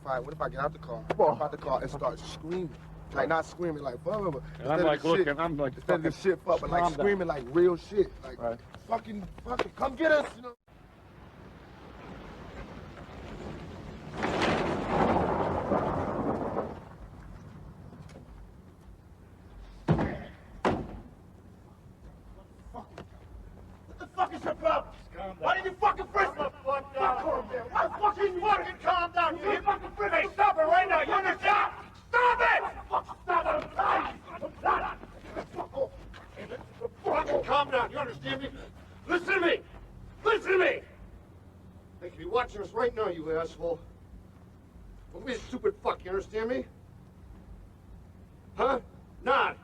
I get out the car, hop out the car and start screaming? Like not screaming like blah blah blah. And I'm like looking, I'm like instead of this shit fuck, but like screaming like real shit. Like fucking come get us, you know. What the fuck is your problem? Why did you fucking frisk me? Calm down. Why fucking calm down? You fucking frisk me. Stop it right now. You're the job. Stop it! Stop it! Fucking calm down. You understand me? Listen to me. Listen to me. They could be watching us right now, you asshole. Don't be a stupid fuck. You understand me? Huh? Nod.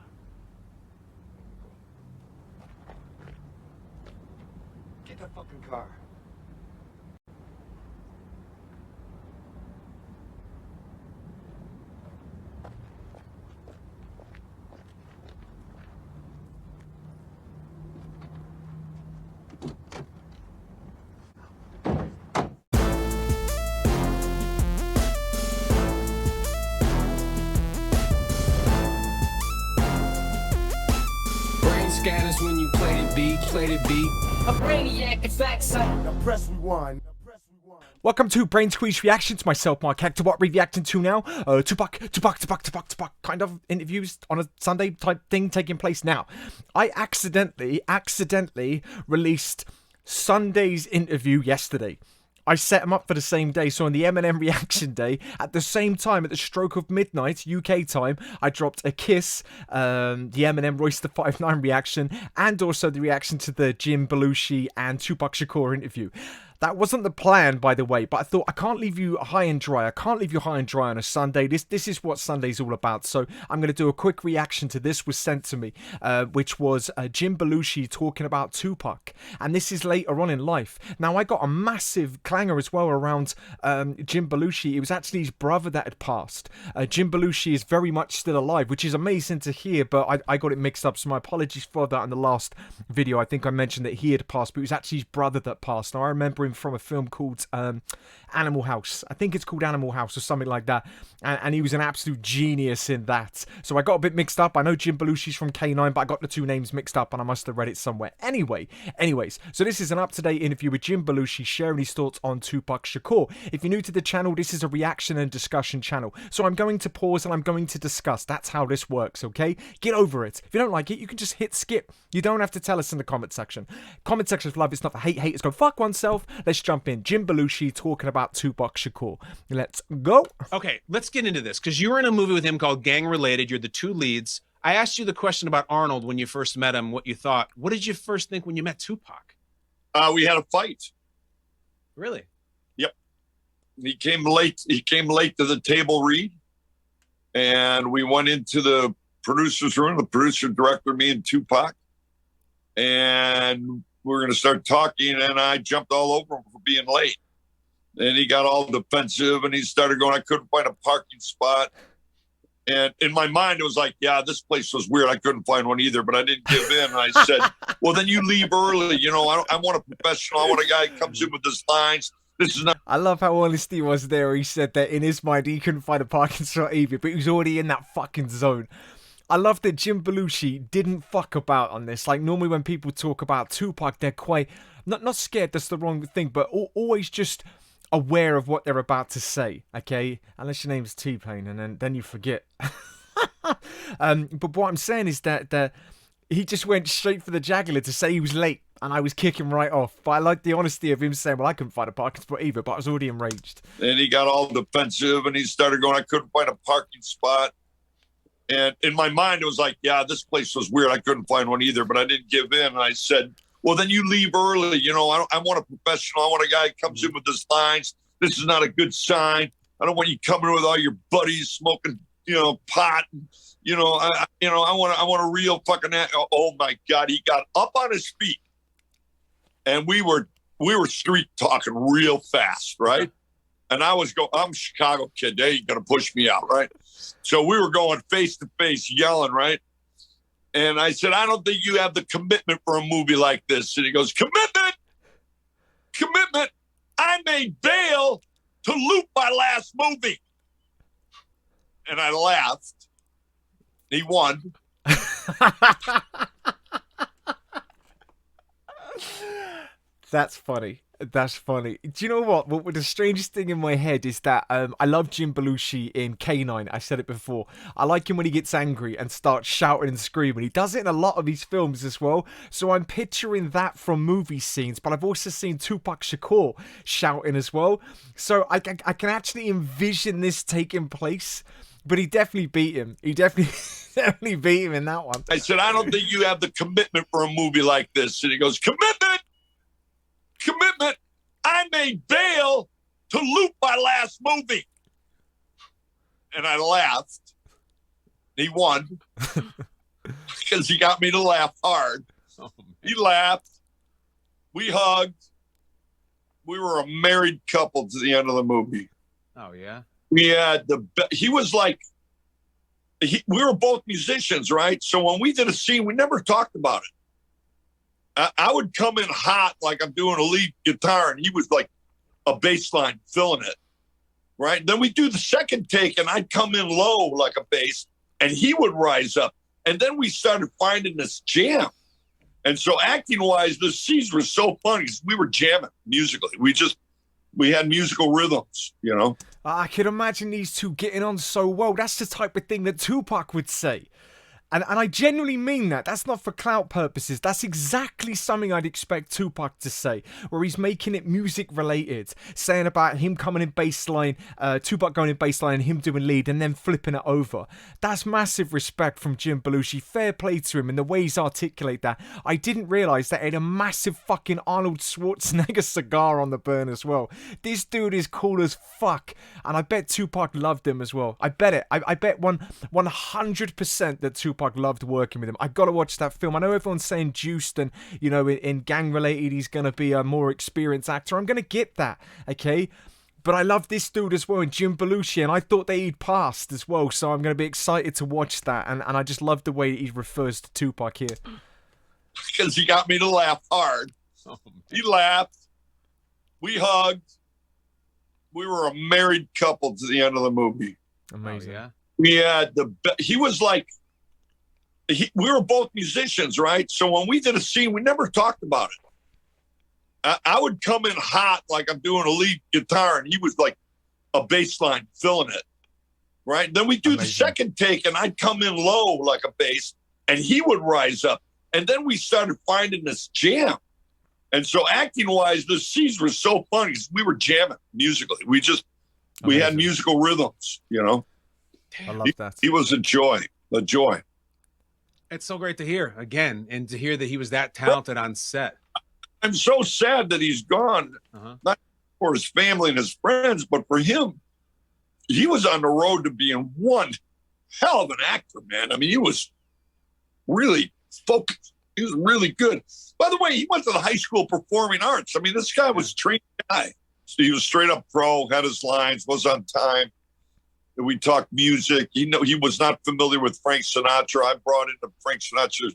Get that fucking car. Scanners when you play the beat. A brainiac, in fact, son. Now press rewind. Welcome to Brain Squeeze Reactions. Myself, Mark Hector. What are we reacting to now? Tupac kind of interviews on a Sunday type thing taking place now. I accidentally released Sunday's interview yesterday. I set them up for the same day, so on the Eminem reaction day, at the same time, at the stroke of midnight, UK time, I dropped a Kiss, the Eminem Royce the 5'9" reaction, and also the reaction to the Jim Belushi and Tupac Shakur interview. That wasn't the plan, by the way, but I thought I can't leave you high and dry. I can't leave you high and dry on a Sunday. This is what Sunday's all about. So I'm going to do a quick reaction to this was sent to me, which was Jim Belushi talking about Tupac. And this is later on in life. Now, I got a massive clangor as well around Jim Belushi. It was actually his brother that had passed. Jim Belushi is very much still alive, which is amazing to hear, but I got it mixed up. So my apologies for that in the last video. I think I mentioned that he had passed, but it was actually his brother that passed. Now, I remember him from a film called Animal House. I think it's called Animal House or something like that. And he was an absolute genius in that. So I got a bit mixed up. I know Jim Belushi's from K9, but I got the two names mixed up and I must have read it somewhere. Anyways, so this is an up-to-date interview with Jim Belushi sharing his thoughts on Tupac Shakur. If you're new to the channel, this is a reaction and discussion channel. So I'm going to pause and I'm going to discuss. That's how this works, okay? Get over it. If you don't like it, you can just hit skip. You don't have to tell us in the comment section. Comment section for love. It's not for hate. Hate is go fuck oneself. Let's jump in. Jim Belushi talking about Tupac Shakur. Let's go. Okay, let's get into this because you were in a movie with him called Gang Related. You're the two leads. I asked you the question about Arnold when you first met him, what you thought. What did you first think when you met Tupac? We had a fight. Really? Yep. He came late to the table read. And we went into the producer's room, the producer, director, me and Tupac. And we were going to start talking, and I jumped all over him for being late. And he got all defensive, and he started going, I couldn't find a parking spot. And in my mind, it was like, yeah, this place was weird. I couldn't find one either, but I didn't give in. And I said, well, then you leave early. You know, I want a professional. I want a guy who comes in with his lines. This is not. I love how honesty was there. He said that in his mind, he couldn't find a parking spot either, but he was already in that fucking zone. I love that Jim Belushi didn't fuck about on this. Like, normally when people talk about Tupac, they're quite, not scared, that's the wrong thing, but always just aware of what they're about to say, okay? Unless your name's T-Pain, and then you forget. But what I'm saying is that he just went straight for the jugular to say he was late, and I was kicking right off. But I like the honesty of him saying, well, I couldn't find a parking spot either, but I was already enraged. And he got all defensive, and he started going, I couldn't find a parking spot. And in my mind, it was like, yeah, this place was weird. I couldn't find one either, but I didn't give in. And I said, well, then you leave early. You know, I want a professional. I want a guy who comes in with his lines. This is not a good sign. I don't want you coming in with all your buddies smoking, you know, pot. You know, I want a real fucking. Oh my God, he got up on his feet, and we were street talking real fast, right? And I was going, I'm a Chicago kid. They ain't gonna push me out, right? So we were going face to face, yelling, right? And I said, I don't think you have the commitment for a movie like this. And he goes, commitment? I made bail to loot my last movie. and I laughed. He won. That's funny. That's funny. Do you know what? What the strangest thing in my head is that I love Jim Belushi in K9. I said it before. I like him when he gets angry and starts shouting and screaming. He does it in a lot of his films as well. So I'm picturing that from movie scenes. But I've also seen Tupac Shakur shouting as well. So I can actually envision this taking place. But he definitely beat him. He definitely beat him in that one. I said, I don't think you have the commitment for a movie like this. And he goes, commitment. I made bail to loot my last movie. And I laughed. He won because he got me to laugh hard. He laughed. We hugged. We were a married couple to the end of the movie. Oh, yeah? We had he was like, we were both musicians, right? So when we did a scene, we never talked about it. I would come in hot like I'm doing a lead guitar, and he was like a bass line filling it, right? Then we do the second take, and I'd come in low like a bass, and he would rise up. And then we started finding this jam. And so acting-wise, the scenes were so funny. We were jamming musically. We had musical rhythms, you know? I can imagine these two getting on so well. That's the type of thing that Tupac would say. And I genuinely mean that. That's not for clout purposes. That's exactly something I'd expect Tupac to say, where he's making it music related, saying about him coming in bass line, Tupac going in bass line and him doing lead and then flipping it over. That's massive respect from Jim Belushi. Fair play to him and the way he's articulate that. I didn't realise that he had a massive fucking Arnold Schwarzenegger cigar on the burn as well. This dude is cool as fuck. And I bet Tupac loved him as well. I bet it. I bet 100% that Tupac loved working with him. I gotta watch that film. I know everyone's saying Juiced and, you know, in gang related he's gonna be a more experienced actor. I'm gonna get that, okay? But I love this dude as well, and Jim Belushi, and I thought that he'd passed as well, so I'm gonna be excited to watch that. And I just love the way he refers to Tupac here. Because he got me to laugh hard. He laughed. We hugged. We were a married couple to the end of the movie. Amazing. Oh, yeah? We had he was like, we were both musicians, right? So when we did a scene, we never talked about it. I would come in hot like I'm doing a lead guitar, and he was like a bass line filling it, right? Then we do the second take, and I'd come in low like a bass, and he would rise up. And then we started finding this jam. And so acting-wise, the scenes were so funny. We were jamming musically. We had musical rhythms, you know? I love that. He was a joy. It's so great to hear again, and to hear that he was that talented on set. I'm so sad that he's gone, not for his family and his friends, but for him. He was on the road to being one hell of an actor, man. I mean, he was really focused. He was really good. By the way, he went to the high school performing arts. I mean, this guy was a trained guy. So he was straight up pro, had his lines, was on time. We talked music. He was not familiar with Frank Sinatra. I brought into Frank Sinatra.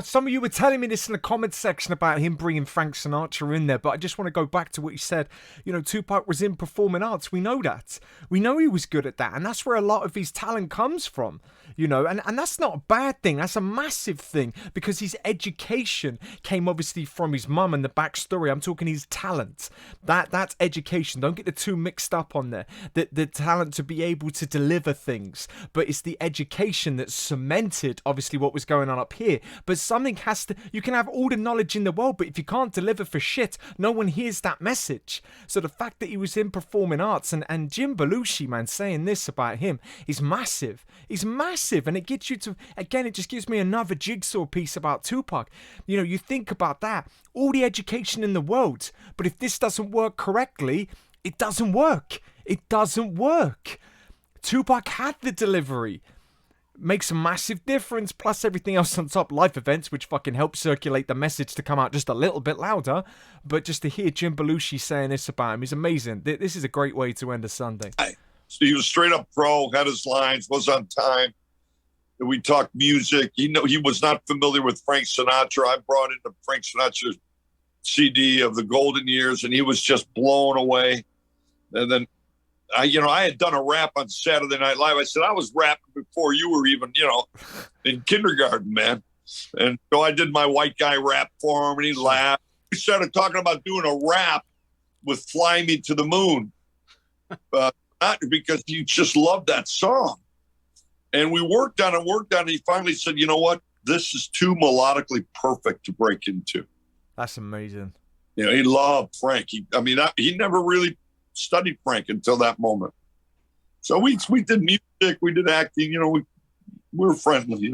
Some of you were telling me this in the comments section about him bringing Frank Sinatra in there, but I just want to go back to what you said. You know, Tupac was in performing arts. We know that. We know he was good at that, and that's where a lot of his talent comes from. You know, and that's not a bad thing. That's a massive thing, because his education came obviously from his mum and the backstory. I'm talking his talent. That's education. Don't get the two mixed up on there. The talent to be able to deliver things, but it's the education that cemented obviously what was going on up here. But something has to, you can have all the knowledge in the world, but if you can't deliver for shit, no one hears that message. So the fact that he was in performing arts, and Jim Belushi, man, saying this about him is massive. He's massive. And it gets you to, again, it just gives me another jigsaw piece about Tupac. You know, you think about that, all the education in the world, but if this doesn't work correctly, it doesn't work. It doesn't work. Tupac had the delivery. Makes a massive difference, plus everything else on top, life events, which fucking help circulate the message to come out just a little bit louder. But just to hear Jim Belushi saying this about him is amazing. This is a great way to end a Sunday. So he was straight up pro, had his lines, was on time. We talked music. He was not familiar with Frank Sinatra. I brought into Frank Sinatra's CD of the golden years, and he was just blown away. And then I had done a rap on Saturday Night Live. I said, I was rapping before you were even, in kindergarten, man. And so I did my white guy rap for him, and he laughed. We started talking about doing a rap with Fly Me to the Moon. Not because he just loved that song. And we worked on it. He finally said, you know what? This is too melodically perfect to break into. That's amazing. He loved Frank. He never really studied Frank until that moment. So we did music, we did acting, we were friendly,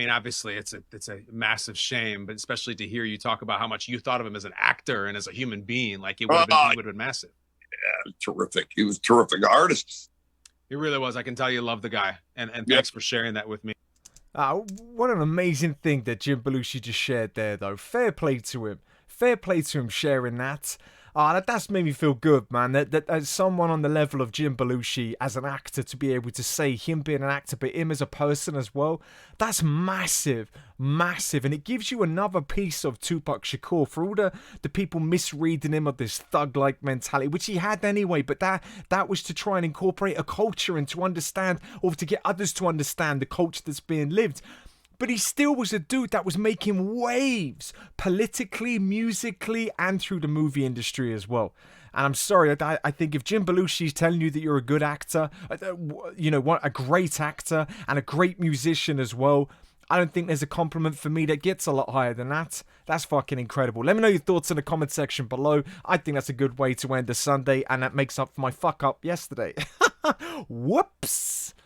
Obviously it's a massive shame, but especially to hear you talk about how much you thought of him as an actor and as a human being, like it would have been massive. Yeah, terrific. He was a terrific artist. He really was. I can tell you love the guy, and thanks for sharing that with me. What an amazing thing that Jim Belushi just shared there, though. Fair play to him. Fair play to him sharing that. That's made me feel good, man. That as someone on the level of Jim Belushi as an actor, to be able to say him being an actor, but him as a person as well, that's massive, massive. And it gives you another piece of Tupac Shakur for all the people misreading him of this thug-like mentality, which he had anyway, but that was to try and incorporate a culture and to understand, or to get others to understand the culture that's being lived. But he still was a dude that was making waves politically, musically, and through the movie industry as well. And I'm sorry, I think if Jim Belushi is telling you that you're a good actor, a great actor and a great musician as well, I don't think there's a compliment for me that gets a lot higher than that. That's fucking incredible. Let me know your thoughts in the comment section below. I think that's a good way to end the Sunday, and that makes up for my fuck up yesterday. Whoops.